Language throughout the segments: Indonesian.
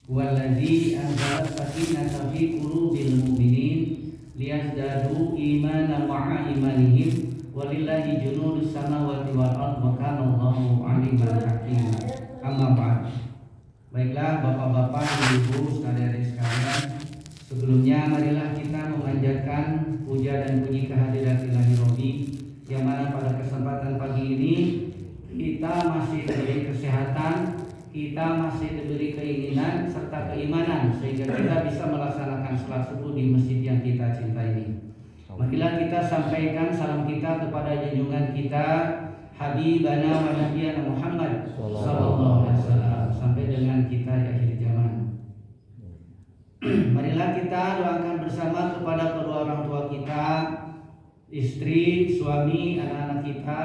Walladzi anzala sakinata fi qulubil mu'minin liyazdadu imanan ma'a imanihim walillahi junudus samawati wal ardh wa kana Allahu 'aliman hakim. Amma ba'd. Baiklah bapak-bapak, ibu-ibu, saudara-saudari sekalian, sebelumnya marilah kita memanjatkan puja dan puji kehadirat Ilahi Robbi, yang mana pada kesempatan pagi ini kita masih diberi kesehatan, kita masih diberi keinginan serta keimanan sehingga kita bisa melaksanakan salat subuh di masjid yang kita cintai ini. Marilah kita sampaikan salam kita kepada junjungan kita Habibana wa Nabiyana Muhammad sallallahu alaihi wasallam sampai dengan kita di akhir zaman. Marilah kita doakan bersama kepada kedua orang tua kita, istri, suami, anak-anak kita,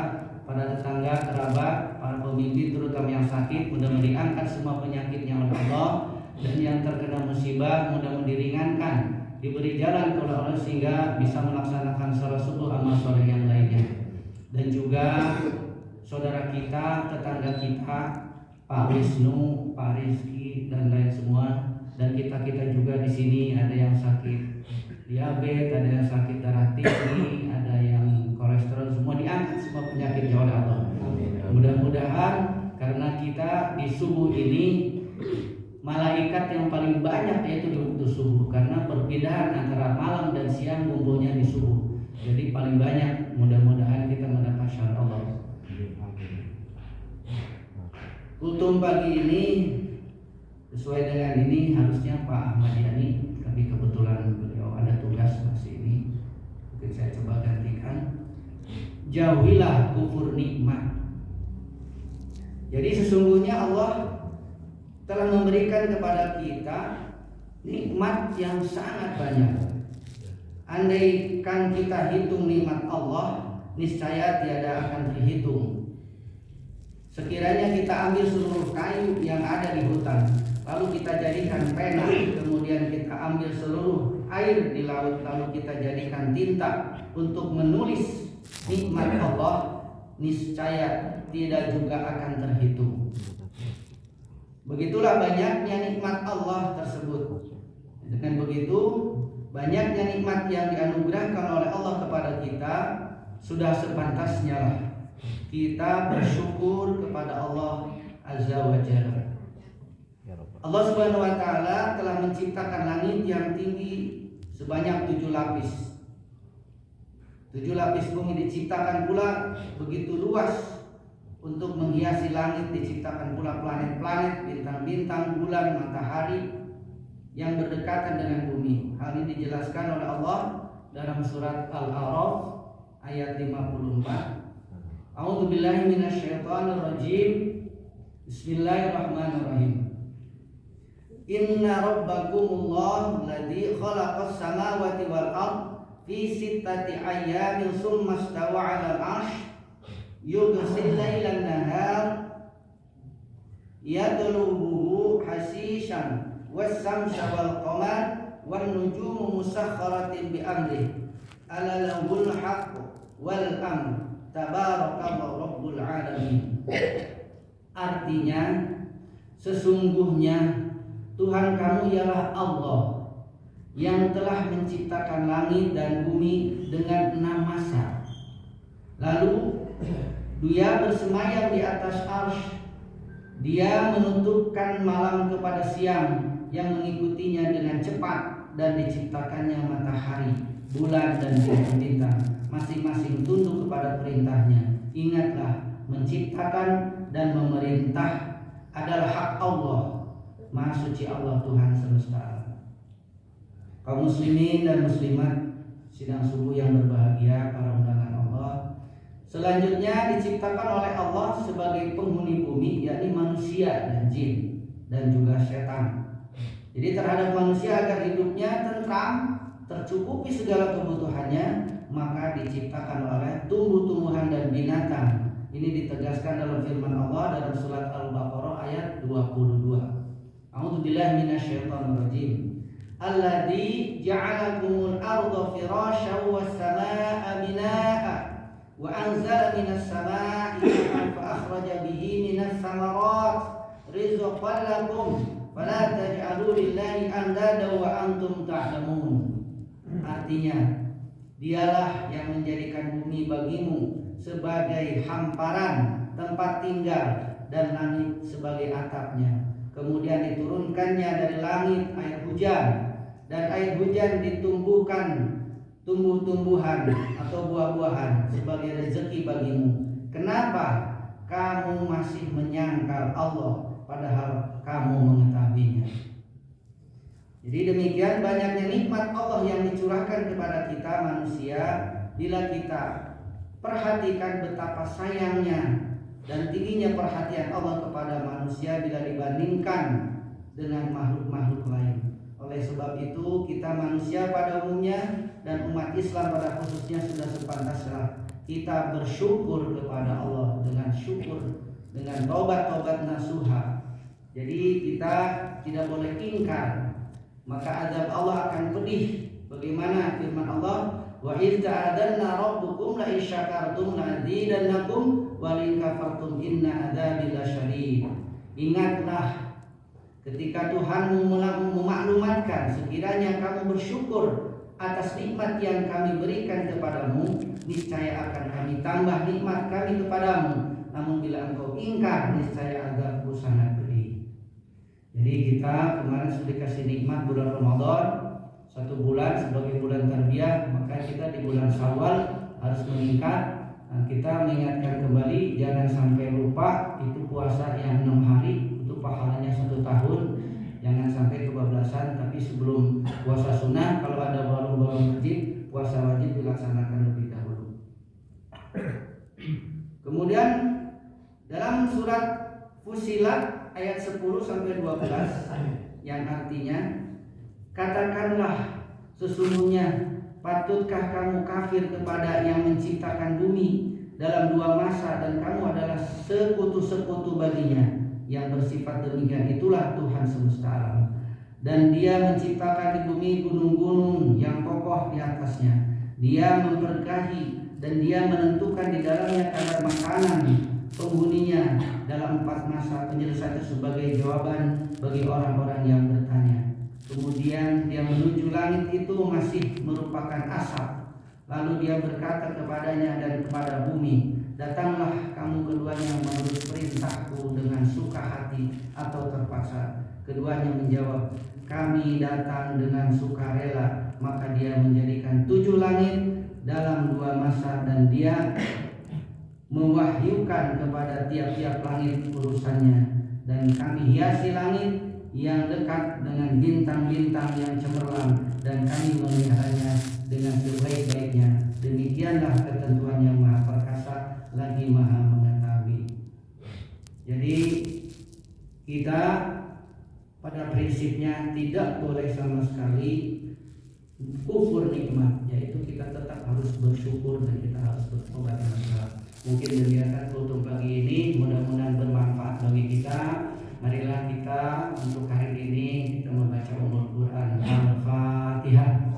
para tetangga, kerabat, para pemimpin terutama yang sakit, mudah-mudahan diangkat semua penyakitnya oleh Allah, dan yang terkena musibah mudah-mudahan diringankan, diberi jalan oleh Allah sehingga bisa melaksanakan salat subuh amal soleh yang lainnya. Dan juga saudara kita, tetangga kita, Pak Wisnu, Pak Rizky dan lain semua, dan kita juga di sini ada yang sakit diabetes, ada yang sakit darah tinggi, ada yang kolesterol, semua diangkat semua penyakitnya oleh Allah. Mudah-mudahan karena kita di subuh ini malaikat yang paling banyak yaitu di waktu subuh, karena perpindahan antara malam dan siang kumpulnya di subuh. Jadi paling banyak, mudah-mudahan kita mendapat syarat Allah. Kultum pagi ini sesuai dengan ini harusnya Pak Ahmad Yani, tapi kebetulan beliau ada tugas masih ini, mungkin saya coba gantikan. Jauhilah kufur nikmat. Jadi sesungguhnya Allah telah memberikan kepada kita nikmat yang sangat banyak. Andaikan kita hitung nikmat Allah, niscaya tiada akan terhitung. Sekiranya kita ambil seluruh kayu yang ada di hutan, lalu kita jadikan pena, kemudian kita ambil seluruh air di laut, lalu kita jadikan tinta untuk menulis nikmat Allah, niscaya tidak juga akan terhitung. Begitulah banyaknya nikmat Allah tersebut. Dengan begitu, banyaknya nikmat yang dianugerahkan oleh Allah kepada kita, sudah sepantasnya lah kita bersyukur kepada Allah Azza wa Jalla. Allah Subhanahu wa taala telah menciptakan langit yang tinggi sebanyak 7 lapis. 7 lapis bumi diciptakan pula begitu luas untuk menghiasi langit, diciptakan pula planet-planet, bintang-bintang, bulan, matahari yang berdekatan dengan bumi. Hal ini dijelaskan oleh Allah dalam surat Al-A'raf ayat 54. A'udzubillahi minasyaitonirrajim. Bismillahirrahmanirrahim. Inna rabbakumullahu alladzi khalaqas samawati wal ard fi sittati ayyamin tsumma istawa 'alal 'arsy yughsil lailan nahar yatlubuhu hasishan was-samsa wal qamar wan nujumu musakhkharatin bi amrihi ala lahul haqq wal amr tabarakallahu rabbul alamin. Artinya, sesungguhnya Tuhan kamu ialah Allah yang telah menciptakan langit dan bumi dengan 6 masa. Lalu Dia bersemayam di atas arsy. Dia menutupkan malam kepada siang yang mengikutinya dengan cepat, dan diciptakannya matahari, bulan dan bintang-bintang, masing-masing tunduk kepada perintahnya. Ingatlah, menciptakan dan memerintah adalah hak Allah. Maha suci Allah Tuhan semesta alam. Kaum muslimin dan muslimat sidang subuh yang berbahagia, para undangan Allah, selanjutnya diciptakan oleh Allah sebagai penghuni bumi, yakni manusia dan jin dan juga setan. Jadi terhadap manusia agar hidupnya tentram, tercukupi segala kebutuhannya, maka diciptakan oleh tumbuh-tumbuhan dan binatang. Ini ditegaskan dalam firman Allah dalam surat Al-Baqarah ayat 22. A'udzubillahi minasyaitonirrajim. Alladzi ja'alakumul arda firasyan was samaa'a binaa'a wa anzala minas samaa'i ma'an fa akhraja bihi minas samarat rizqan lakum fala taj'alu taj'alu lillahi andada wa antum ta'lamun. Artinya, dialah yang menjadikan bumi bagimu sebagai hamparan tempat tinggal dan langit sebagai atapnya. Kemudian diturunkannya dari langit air hujan, dan air hujan ditumbuhkan tumbuh-tumbuhan atau buah-buahan sebagai rezeki bagimu. Kenapa kamu masih menyangkal Allah padahal kamu mengetahuinya? Jadi demikian banyaknya nikmat Allah yang dicurahkan kepada kita manusia bila kita perhatikan betapa sayangnya dan tingginya perhatian Allah kepada manusia bila dibandingkan dengan makhluk-makhluk lain. Oleh sebab itu kita manusia pada umumnya dan umat Islam pada khususnya sudah sepantasnya kita bersyukur kepada Allah dengan syukur, dengan taubat-taubat nasuha. Jadi kita tidak boleh ingkar, maka azab Allah akan pedih. Bagaimana firman Allah, wa idz ta'adanna rabbukum la in syakartum la azidannakum wa in kafartum inna adzabi lasyadid. Ingatlah ketika Tuhanmu memaklumatkan, sekiranya kamu bersyukur atas nikmat yang kami berikan kepadamu, niscaya akan kami tambah nikmat kami kepadamu. Namun bila engkau ingkar, niscaya azabku sangat pedih. Jadi kita kemarin sudah dikasih nikmat bulan Ramadan 1 bulan sebagai bulan tarbiyah, maka kita di bulan Syawal harus meningkat. Nah, kita mengingatkan kembali jangan sampai lupa itu puasa yang 6 hari itu pahalanya 1 tahun. Jangan sampai kebablasan, tapi sebelum puasa sunnah kalau ada warung-warung masjid, puasa wajib dilaksanakan lebih dahulu. Kemudian dalam surat Fussilat ayat 10 sampai 12 yang artinya, katakanlah sesungguhnya patutkah kamu kafir kepada yang menciptakan bumi dalam 2 masa dan kamu adalah sekutu-sekutu baginya. Yang bersifat demikian itulah Tuhan semesta alam, dan Dia menciptakan di bumi gunung-gunung yang kokoh di atasnya. Dia memberkahi dan Dia menentukan di dalamnya kadar makanan penghuninya dalam 4 masa. Penjelasan itu sebagai jawaban bagi orang-orang yang bertanya. Kemudian Dia menuju langit itu masih merupakan asap. Lalu Dia berkata kepadanya dan kepada bumi, datanglah kamu keduanya menurut perintahku dengan suka hati atau terpaksa. Keduanya menjawab, kami datang dengan sukarela. Maka Dia menjadikan 7 langit dalam 2 masa, dan Dia mewahyukan kepada tiap-tiap langit urusannya. Dan kami hiasi langit yang dekat dengan bintang-bintang yang cemerlang, dan kami memeliharanya dengan sebaik-baiknya. Demikianlah ketentuan yang maha perkasa lagi maha mengetahui. Jadi kita pada prinsipnya tidak boleh sama sekali kufur nikmat, yaitu kita tetap harus bersyukur dan kita harus bertobat. Mungkin demikian untuk pagi ini, mudah-mudahan bermanfaat bagi kita. Marilah kita untuk hari ini kita membaca Ummul Quran. Al-Fatihah.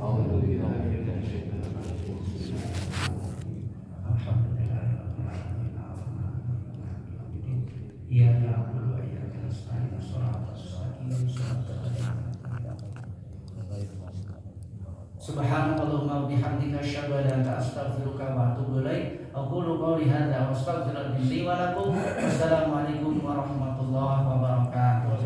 Subhanallahumma wa bihamdika asyhadu an la ilaha illa anta astaghfiruka wa atubu ilaik. Aqulu qawli hadza wa astaghfirullaha li wa lakum. Wassalamu alaikum warahmatullahi wabarakatuh.